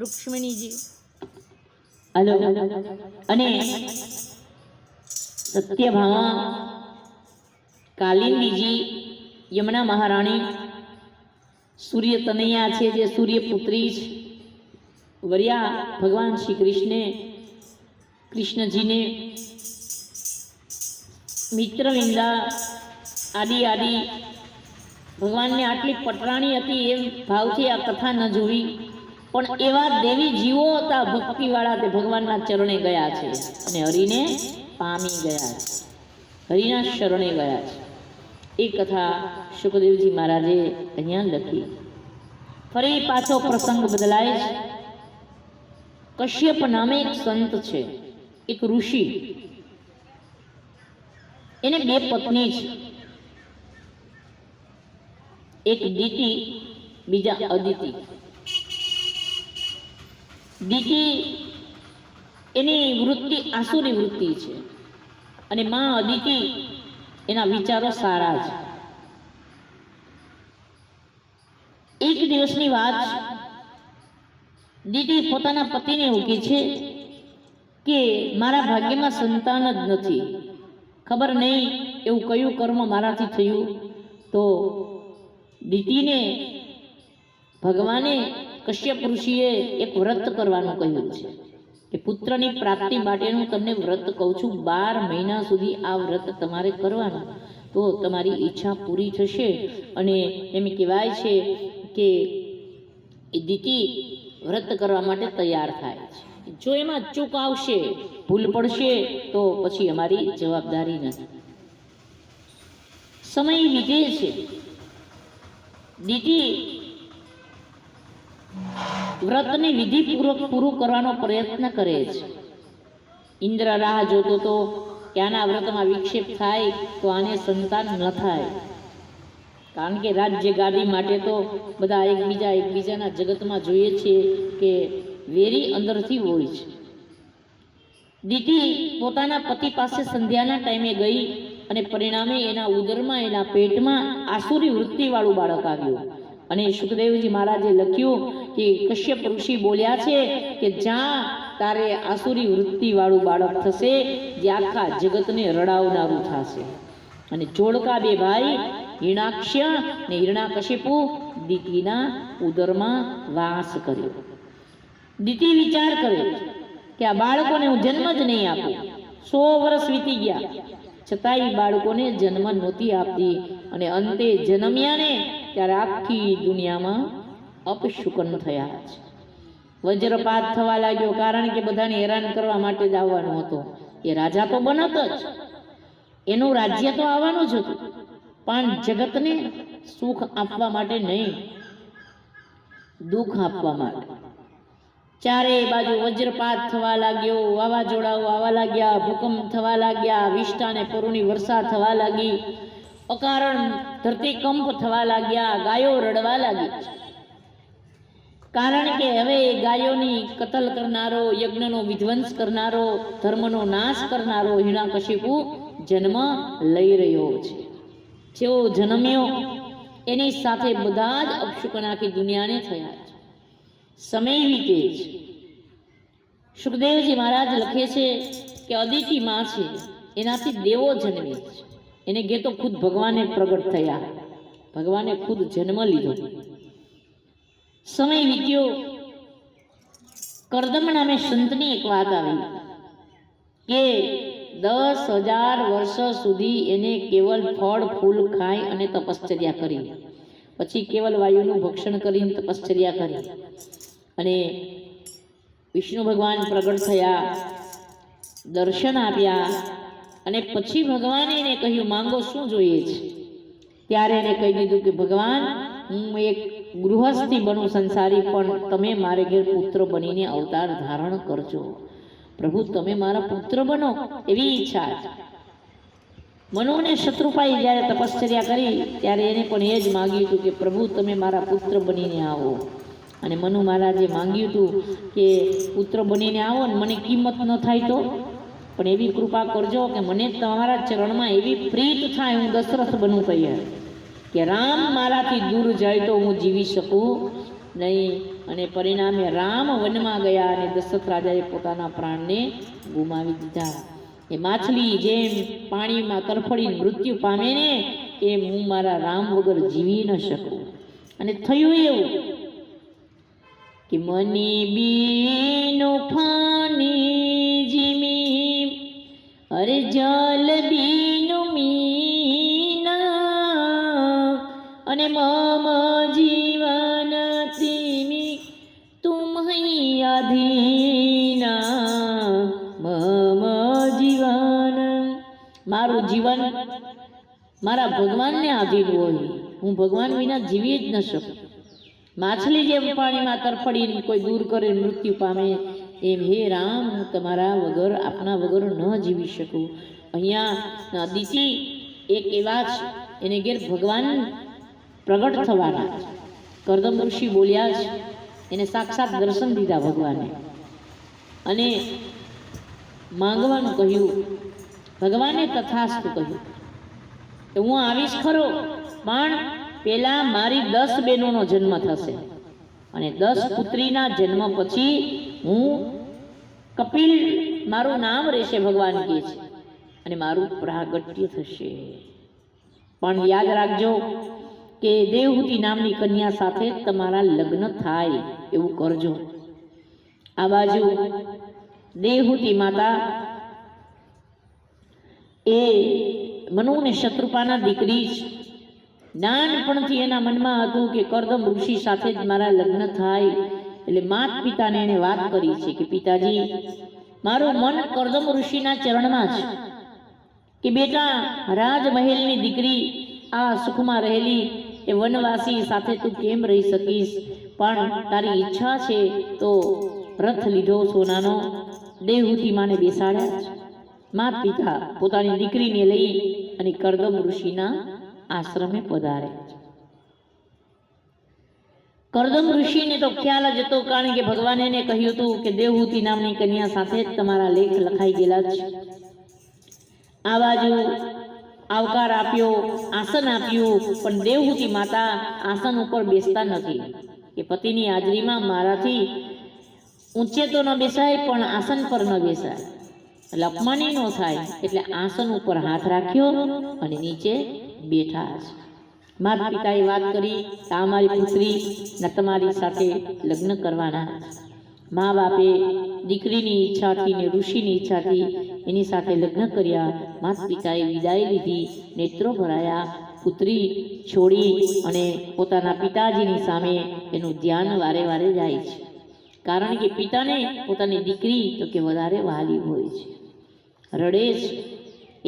રૂક્ષ્મણીજી hello અને સત્યભામા કાલિંદીજી યમુના મહારાણી સૂર્ય તનયા છે, જે સૂર્યપુત્રી છે, વર્યા ભગવાન શ્રી કૃષ્ણજીને મિત્રવિંદા આદિ ભગવાનને આટલી પટરાણી હતી એમ ભાવથી આ કથા ન જોવી, પણ એવા દેવી જીવો હતા ભક્તિવાળા, તે ભગવાનના ચરણે ગયા છે અને હરિને પામી ગયા છે, હરિના શરણે ગયા છે. એ કથા શુકદેવજી મહારાજે અહીંયા લખી. ફરી પાછો પ્રસંગ બદલાય છે. કશ્યપ નામે એક સંત છે, એક ઋષિ. એને બે પત્ની છે, એક દિતિ, બીજા અદિતિ. દિતિ એની વૃત્તિ આસુરી વૃત્તિ છે અને માં અદિતિ એના વિચારો સારા છે. એક દિવસની વાત, દિતિ પોતાના પતિને એવું કહે છે કે મારા ભાગ્યમાં સંતાન જ નથી, ખબર નહીં એવું કયું કર્મ મારાથી થયું. તો દિતિને ભગવાને કશ્યપ ઋષિએ એક વ્રત કરવાનું કહ્યું છે કે પુત્રની પ્રાપ્તિ માટેનું તમને વ્રત કહું છું, 12 મહિના સુધી આ વ્રત તમારે કરવાનું, તો તમારી ઈચ્છા પૂરી થશે. અને એમ કહેવાય છે કે એ દિતિ વ્રત કરવા માટે તૈયાર થાય છે. જો એમાં ચૂક આવશે, ભૂલ પડશે, તો પછી અમારી જવાબદારી નથી. સમય વીતે છે. દિતિ વ્રતને વિધિપૂર્વક પૂરું કરવાનો પ્રયત્ન કરે છે. ઇન્દ્ર રાહ જોતો તો કે આના વ્રતમાં વિક્ષેપ થાય તો આને સંતાન ન થાય, કારણ કે રાજ્ય ગાદી માટે તો બધા એકબીજાના જગતમાં જોઈએ છે કે વેરી અંદરથી હોય છે. દિતિ પોતાના પતિ પાસે સંધ્યાના ટાઈમે ગઈ અને પરિણામે એના ઉદરમાં, એના પેટમાં આસુરી વૃત્તિવાળું બાળક આવ્યું. અને શુકદેવજી મહારાજે લખ્યું કે કશ્યપ ઋષિ બોલ્યા છે કે જ્યાં તારે આસુરી વૃત્તિવાળું બાળક થશે, જે આખા જગતને રડાવનારું થશે. અને જોડકા બે ભાઈ હિરણાક્ષ ને હિરણાકશિપુ દિતિના ઉદરમાં વાસ કર્યો. દિતિ વિચાર કરે કે આ બાળકોને હું જન્મ જ નહીં આપું. 100 વર્ષ વીતી ગયા છતાંય બાળકોને જન્મ નહોતી આપતી, અને અંતે જન્મ્યાને ત્યારે આખી દુનિયામાં અપશુકન થયા છે. વજ્રપાત થવા લાગ્યો, કારણ કે બધાને હેરાન કરવા માટે જ આવવાનો હતો. એ રાજા તો બનત જ, એનું રાજ્ય તો આવવાનું જ હતું, પણ જગતને સુખ આપવા માટે નહીં, દુઃખ આપવા માટે. ચારે બાજુ વજ્રપાત થવા લાગ્યો, વાવાઝોડાઓ આવવા લાગ્યા, ભૂકંપ થવા લાગ્યા, વિષ્ટા ને પરુની વર્ષા થવા લાગી, અકારણ ધરતીકંપ થવા લાગ્યા, ગાયો રડવા લાગી. કારણ કે હવે ગાયોની કતલ કરનારો, યજ્ઞનો વિધ્વંસ કરનારો, ધર્મનો નાશ કરનારો હિરણાકશિપુ જન્મ લઈ રહ્યો છે. જેવો જન્મ્યો એની સાથે બધા જ અપશુકન આખી દુનિયાને થયા છે. સમય વીતે છે. શુકદેવજી મહારાજ લખે છે કે અદિતિ માં છે, એનાથી દેવો જન્મે છે. એને ઘેર તો ખુદ ભગવાને પ્રગટ થયા, ભગવાને ખુદ જન્મ લીધો. સમય વીત્યો. કરદમ નામે સંતની એક વાત આવી કે 10,000 વર્ષ સુધી એને કેવલ ફળ ફૂલ ખાઈ અને તપશ્ચર્યા કરી, પછી કેવલ વાયુનું ભક્ષણ કરીને તપશ્ચર્યા કરી. અને વિષ્ણુ ભગવાન પ્રગટ થયા, દર્શન આપ્યા, અને પછી ભગવાને એને કહ્યું માંગો શું જોઈએ છે. ત્યારે એને કહી દીધું કે ભગવાન, હું એક ગૃહસ્થી બનું સંસારી, પણ તમે મારે ઘેર પુત્ર બનીને અવતાર ધારણ કરજો. પ્રભુ તમે મારા પુત્ર બનો એવી ઈચ્છા છે. મનુને શત્રુપાઈ જ્યારે તપશ્ચર્યા કરી ત્યારે એને પણ એ જ માંગ્યું હતું કે પ્રભુ તમે મારા પુત્ર બનીને આવો. અને મનુ મહારાજે માંગ્યું હતું કે પુત્ર બનીને આવો ને મને કિંમત ન થાય તો, પણ એવી કૃપા કરજો કે મને તમારા ચરણમાં એવી પ્રીત થાય, હું દશરથ બનું તૈયાર, કે રામ મારાથી દૂર જાય તો હું જીવી શકું નહીં. અને પરિણામે રામ વનમાં ગયા અને દશરથ રાજાએ પોતાના પ્રાણને ગુમાવી દીધા. એ માછલી જેમ પાણીમાં તરફડીને મૃત્યુ પામે ને એમ હું મારા રામ વગર જીવી ન શકું. અને થયું એવું કે મની બીનું ફાની જીમી, અરે જલ બીનું મીના, અને મમ જીવન તિમી તુમ અધીના, મમ જીવન. મારું જીવન મારા ભગવાનને આધીન હોય, હું ભગવાન વિના જીવી જ ન શકું. માછલી જેમ પાણીમાં તરફડીને કોઈ દૂર કરે મૃત્યુ પામે એમ હે રામ હું તમારા વગર આપના વગર ન જીવી શકું. અહીંયા દિતિ એક એવા જ એને ઘેર ભગવાન પ્રગટ થવાના. કરદમ ઋષિ બોલ્યા જ એને સાક્ષાત દર્શન દીધા ભગવાને અને માંગવાનું કહ્યું. ભગવાને તથાસ્તુ કહ્યું કે હું આવીશ ખરો, પણ પેલા મારી 10 બહેનોનો જન્મ થશે અને 10 પુત્રીના જન્મ પછી હું કપિલ મારું નામ રહેશે ભગવાન કહે છે અને મારું પ્રાગટ્ય થશે. પણ યાદ રાખજો કે દેવહૂતિ નામની કન્યા સાથે તમારા લગ્ન થાય એવું કરજો. આ બાજુ દેવહૂતિ માતા એ મનુ ને શત્રુપાના દીકરી જ. નાનપણથી એના મનમાં હતું કે કરદમ ઋષિ સાથે જ મારા લગ્ન થાય. એટલે માત પિતાને એને વાત કરી છે કે પિતાજી મારું મન કરદમ ઋષિના ચરણમાં છે કે બેટા રાજમહેલની દીકરી આ સુખમાં રહેલી એ વનવાસી સાથે તું કેમ રહી શકીશ, પણ તારી ઈચ્છા છે તો રથ લીધો સોનાનો, દેવહૂતિ માને બેસાડ્યા. માત પિતા પોતાની દીકરીને લઈ અને કરદમ ઋષિના આશ્રમે પધારે. કરદમ ઋષિને તો ખ્યાલ જ હતો, કારણ કે ભગવાને એને કહ્યું હતું કે દેવહૂતિ નામની કન્યા સાથે જ તમારા લેખ લખાઈ ગયેલા છે. આ બાજુ આવકાર આપ્યો, આસન આપ્યું, પણ દેવહૂતિ માતા આસન ઉપર બેસતા નથી કે પતિની હાજરીમાં મારાથી ઊંચે તો ન બેસાય પણ આસન પર ન બેસાય, એટલે અપમાની ન થાય. એટલે આસન ઉપર હાથ રાખ્યો અને નીચે બેઠા છે. માતા પિતાએ વાત કરી કે આ મારી પુત્રી ને તમારી સાથે લગ્ન કરવાના. મા બાપે દીકરીની ઈચ્છાથી ને ઋષિની ઈચ્છાથી એની સાથે લગ્ન કર્યા. માતા પિતાએ વિદાય લીધી, નેત્રો ભરાયા, પુત્રી છોડી અને પોતાના પિતાજીની સામે એનું ધ્યાન વારે વારે જાય છે. કારણ કે પિતાને પોતાની દીકરી તો કે વધારે વહાલી હોય છે. રડે છે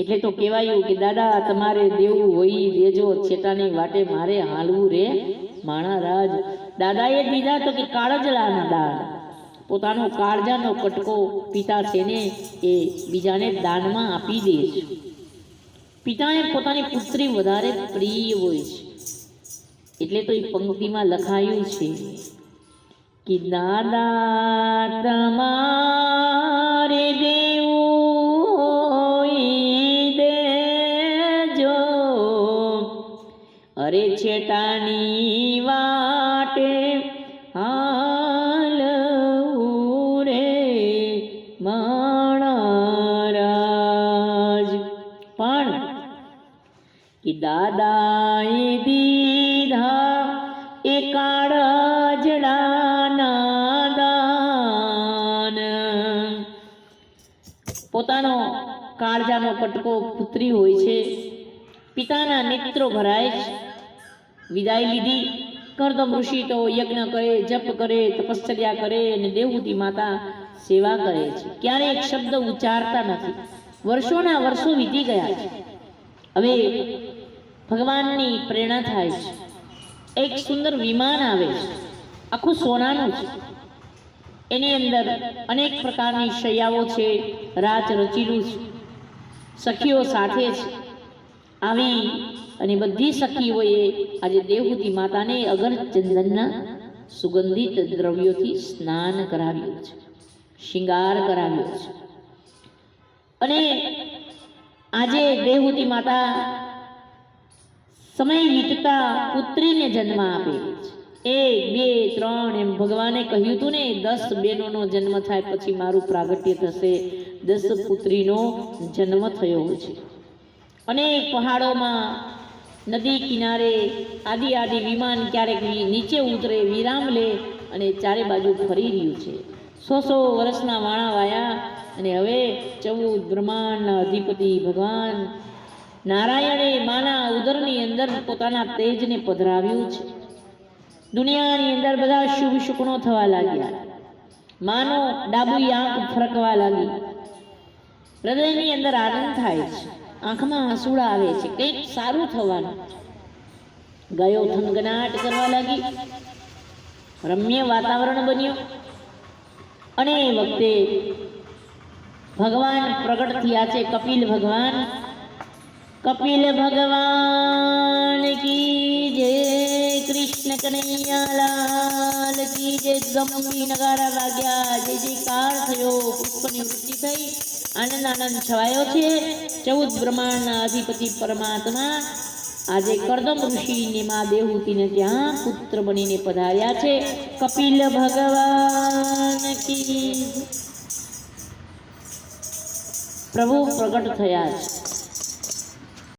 એટલે તો કહેવાયું કે દાદા તમારે દેવું હોય દેજો, છેટાની વાટે મારે હાલવું રે માણા રાજ. દાદાએ દીધા તો કે કાળજલાના દાન, પોતાનો કાળજાનો કટકો પિતા છે ને એ બીજાને દાનમાં આપી દે છે. પિતાને પોતાની પુત્રી વધારે પ્રિય હોય છે. એટલે તો એ પંક્તિમાં લખાયું છે કે દાદા તમારે દેવું દેજો, અરે છેટાની વાટે હાલવું રે માણારાજ. પણ કે દાદાએ દીધા એ કાળજડાના દાન, પોતાનો કાળજાનો કટકો પુત્રી હોય છે. પિતાના નેત્રો ભરાય છે. વિદાય લીધી. કરદમ ઋષિ તો યજ્ઞ કરે, જપ કરે, તપશ્ચર્યા કરે અને દેવહૂતિ માતા સેવા કરે છે. ક્યારેય એક શબ્દ ઉચ્ચારતા નથી. વર્ષોના વર્ષો વીતી ગયા છે. હવે ભગવાનની પ્રેરણા થાય છે. એક સુંદર વિમાન આવે છે, આખું સોનાનું છે. એની અંદર અનેક પ્રકારની શૈયાઓ છે, રાચ રચીલું છે, સખીઓ સાથે છે. આવી અને બધી સખીઓએ આજે દેવહૂતિ માતાને અગર ચંદનના સુગંધિત દ્રવ્યોથી સ્નાન કરાવ્યું છે, શિંગાર કરાવ્યો છે. અને આજે દેવહૂતિ માતા સમય વીતતા પુત્રીને જન્મ આપે છે. 1, 2, 3 એમ ભગવાને કહ્યું હતું ને 10 બહેનોનો જન્મ થાય પછી મારું પ્રાગટ્ય થશે. 10 પુત્રીનો જન્મ થયો છે. અનેક પહાડોમાં, નદી કિનારે આદિ વિમાન ક્યારેક નીચે ઉતરે, વિરામ લે અને ચારે બાજુ ફરી રહ્યું છે. 100 વર્ષના વાણા વાયા અને હવે 14 બ્રહ્માંડના અધિપતિ ભગવાન નારાયણે માના ઉદરની અંદર પોતાના તેજને પધરાવ્યું છે. દુનિયાની અંદર બધા શુભ શુકનો થવા લાગ્યા. માનો ડાબી આંખ ફરકવા લાગી. હૃદયની અંદર આનંદ થાય છે, આંખમાં આંસુડા આવે છે, કંઈક સારું થવાનું. ગાયો થનગનાટ કરવા લાગી. રમ્ય વાતાવરણ બન્યું અને એ વખતે ભગવાન પ્રગટ થયા છે. કપિલ ભગવાન કી જય, કૃષ્ણ કનૈયા લાલ કી જય. ગંભીર નગારા વાગ્યા, જય જયકાર થયો, પુષ્પની વૃષ્ટિ થઈ, આનંદ છવાયો છે. 14 બ્રહ્માંડના અધિપતિ પરમાત્મા આજે કરદમ ઋષિને મા દેવહૂતિને ત્યાં પુત્ર બનીને પધાર્યા છે. કપિલ ભગવાન કી પ્રભુ પ્રગટ થયા છે.